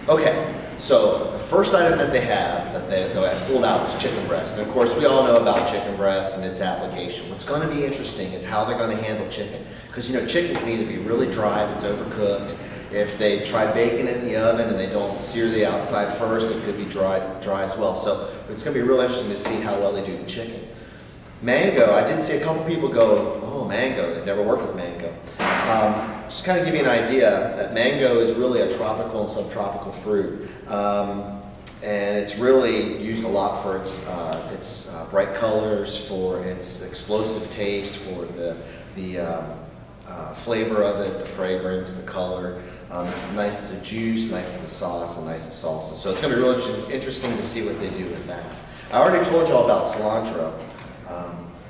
Okay, so the first item that they have that I pulled out was chicken breast. And of course, we all know about chicken breast and its application. What's going to be interesting is how they're going to handle chicken. Because you know, chicken can either be really dry if it's overcooked. If they try baking it in the oven and they don't sear the outside first, it could be dry as well. So it's going to be real interesting to see how well they do the chicken. Mango, I did see a couple people go, oh, mango, they've never worked with mango. Just kind of give you an idea that mango is really a tropical and subtropical fruit. And it's really used a lot for its bright colors, for its explosive taste, for the flavor of it, the fragrance, the color. It's nice as a juice, nice as a sauce, and nice as salsa. So it's going to be really interesting to see what they do with that. I already told you all about cilantro.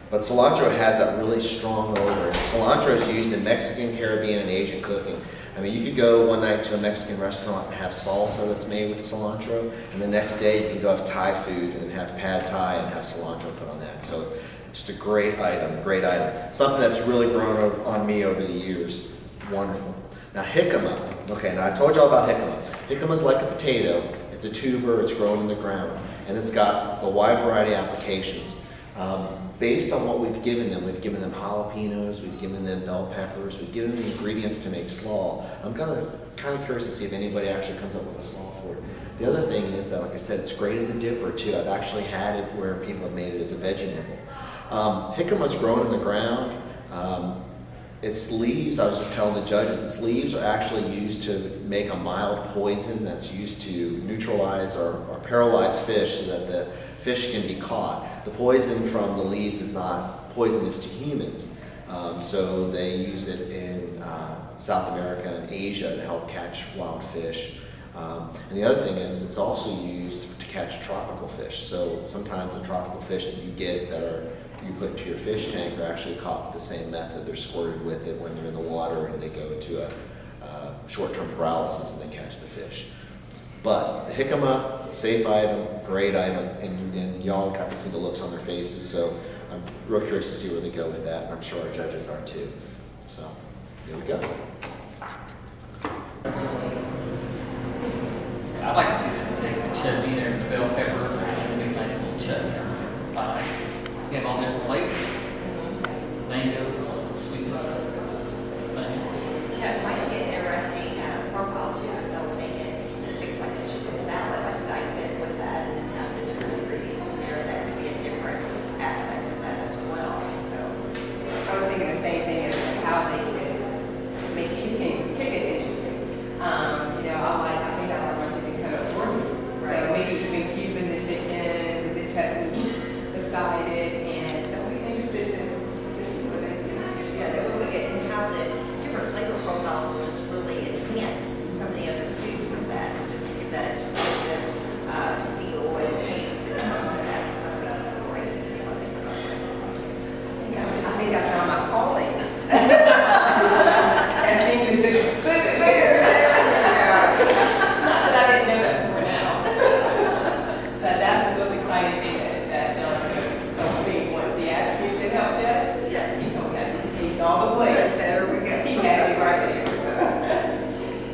But cilantro has that really strong odor. And cilantro is used in Mexican, Caribbean, and Asian cooking. I mean, you could go one night to a Mexican restaurant and have salsa that's made with cilantro, and the next day you can go have Thai food and have pad Thai and have cilantro put on that. So just a great item, great item. Something that's really grown on me over the years. Wonderful. Now jicama. Okay, now I told you all about jicama. Jicama is like a potato. It's a tuber, it's grown in the ground, and it's got a wide variety of applications. Based on what we've given them jalapenos, we've given them bell peppers, we've given them the ingredients to make slaw. I'm kind of curious to see if anybody actually comes up with a slaw for it. The other thing is that, like I said, it's great as a dipper too. I've actually had it where people have made it as a veggie nibble. Jicama's grown in the ground. Its leaves, I was just telling the judges, its leaves are actually used to make a mild poison that's used to neutralize or paralyze fish so that the fish can be caught. The poison from the leaves is not poisonous to humans, so they use it in South America and Asia to help catch wild fish. And the other thing is it's also used to catch tropical fish. So sometimes the tropical fish that you get you put into your fish tank are actually caught with the same method. They're squirted with it when they're in the water and they go into a short-term paralysis and they catch the fish. But the jicama, safe item, great item, and y'all got to see the looks on their faces, so I'm real curious to see where they go with that, and I'm sure our judges are too. So, here we go. I'd like to see them take the chutney there, the bell peppers, and make a nice little chutney. You have all different flavors. Mango, sweetness, onions. Yeah, it might get an interesting profile too if they'll take it and fix like a chicken salad, like dice it with that and then have the different ingredients in there. That could be a different aspect of that as well. So I was thinking the same thing as how they could make chicken interesting. I think I like my chicken cut up for me. Right. So maybe even cubing the chicken with the chutney beside it, and so we're interested to see what they do. yeah, they're really good and how the different flavor profiles will just really enhance some of the other foods with that to just give that explosive feel and taste. And that's going to be great to see what they come up with. I think I found my calling. Testing to do bigger. Not that I didn't know that before now. But that's the most exciting thing that John told me once he asked me to help judge. Yeah. He told me I need to taste all the plates. There we go. He had me right there, so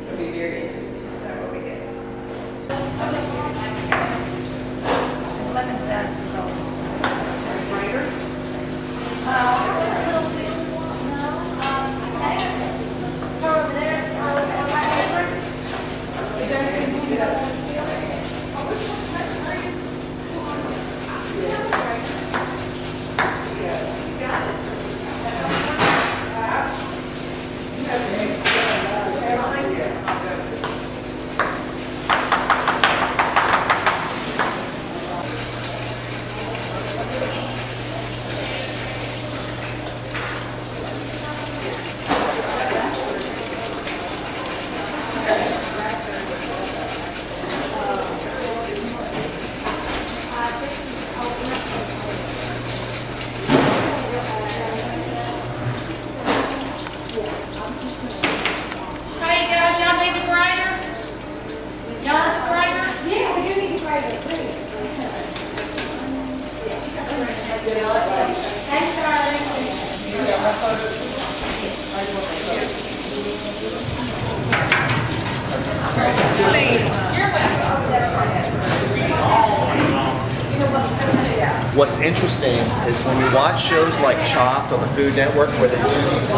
it'll be very interesting. That will be good. Lemon zest results. Greater? Over there, on my paper. Is there anything you Hey guys, y'all need a grinder? Y'all want a grinder? Yeah, we do need to try it, please. Thanks, darling. I mean, What's interesting is when you watch shows like Chopped on the Food Network where they do these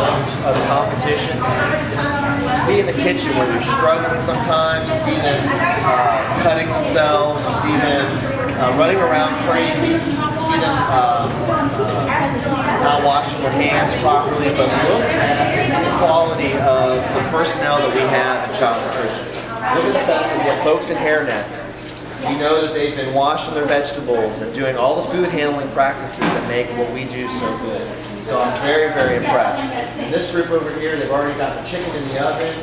competitions, you see in the kitchen where they're struggling sometimes, you see them cutting themselves, you see them running around crazy, you see them not washing their hands properly, but look at the quality of the personnel that we have in child nutrition. Look at the fact that we have folks in hairnets. You know that they've been washing their vegetables and doing all the food handling practices that make what we do so good. So I'm very, very impressed. And this group over here, they've already got the chicken in the oven.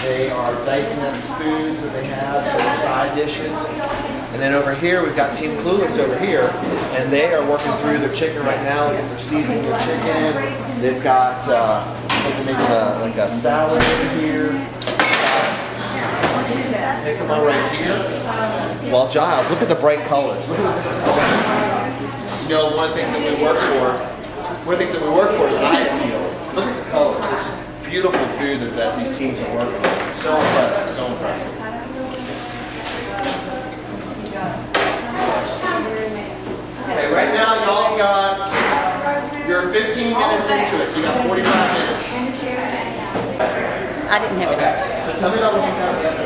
They are dicing up the foods that they have for their side dishes. And then over here, we've got Team Clueless over here, and they are working through their chicken right now. They're seasoning their chicken. They've got something making like a salad over here. Take them out right here. Well, Giles, look at the bright colors. Look at the, you know, one of the things that we work for is eye appeal. Look at the colors. It's beautiful food that these teams are working on. So impressive, so impressive. Okay, right now y'all got, you're 15 minutes into it, so you got 45 minutes. I didn't have it. Okay, so tell me about what you got together.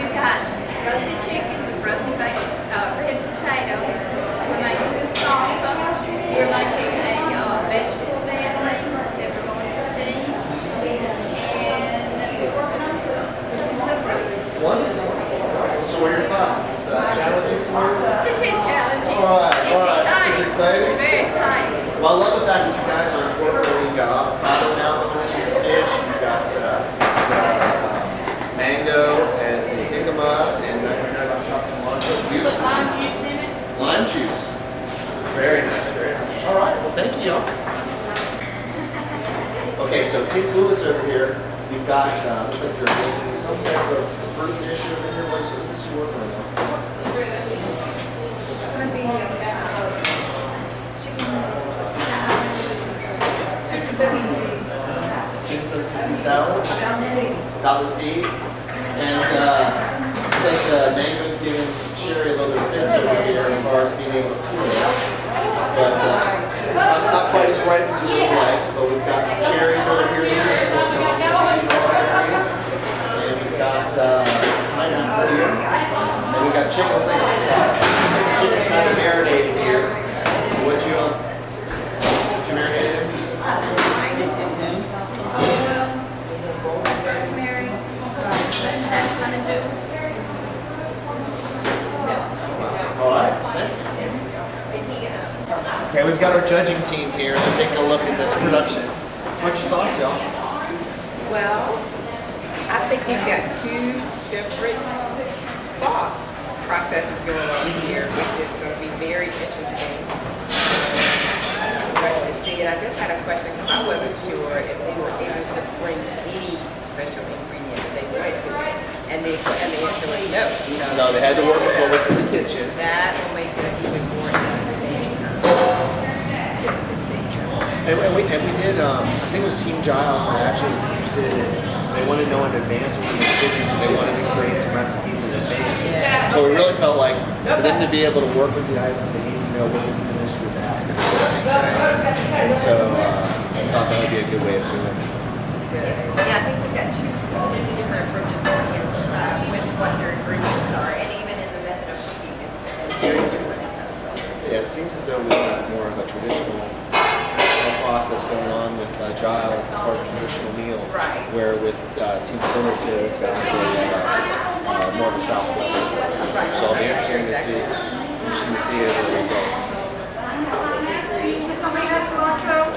We've got roasted chicken with roasted bacon, red potatoes. We're making a salsa. We're making a vegetable medley that we're going to steam. And we're working on some fruit. Wonderful. So what are your thoughts? Is this challenging for you? This is challenging. All right. It's exciting. It's exciting? It's very exciting. Well, I love the fact that you guys are incorporating, you've got avocado now going into this dish. You've got mango and the jicama, and now got chopped cilantro. Beautiful. Lime juice in it. Lime juice. Very nice, very nice. All right, well, thank you. Okay, so Team Clueless over here. You've got, looks like you're making some type of fruit dish over here. What is this you're working on now? It's gonna be Chicken sesame salad. Doggett seed. And it's like mango's giving Sherry a little bit of fits over here as far as being able to cool it. But not quite as ripe as we would like, but we've got some cherries over here. And we've got pineapple here. And we've got chicken. Looks like the chicken's kind of marinating here. What you marinated? Rosemary. Lemon juice. All right, thanks. Okay, we've got our judging team here. They're taking a look at this production. What's your thoughts, y'all? Well, I think we've got two separate thought processes going on here, which is going to be very interesting for us to see. And I just had a question because I wasn't sure if they were able to bring any special ingredient that they wanted to. And the answer was no. No, they had to work with what was in the kitchen. That will make it even more interesting to see. And we did, I think it was Team Giles that actually was interested in, they wanted to know in advance what was in the kitchen because they wanted to create some recipes in advance. Yeah. But we really felt like for them to be able to work with the items, they needed to know what was in the mystery basket first. And so I thought that would be a good way of doing it. Yeah, I think we've got two completely different approaches going here with what their ingredients are, and even in the method of cooking is very different. So. Yeah, it seems as though we've got more of a traditional process going on with Giles as far as a traditional meal. Right. Where with Team Clueless here, we've got more of a South level. So it'll be interesting to see the results. Is this gonna be cilantro?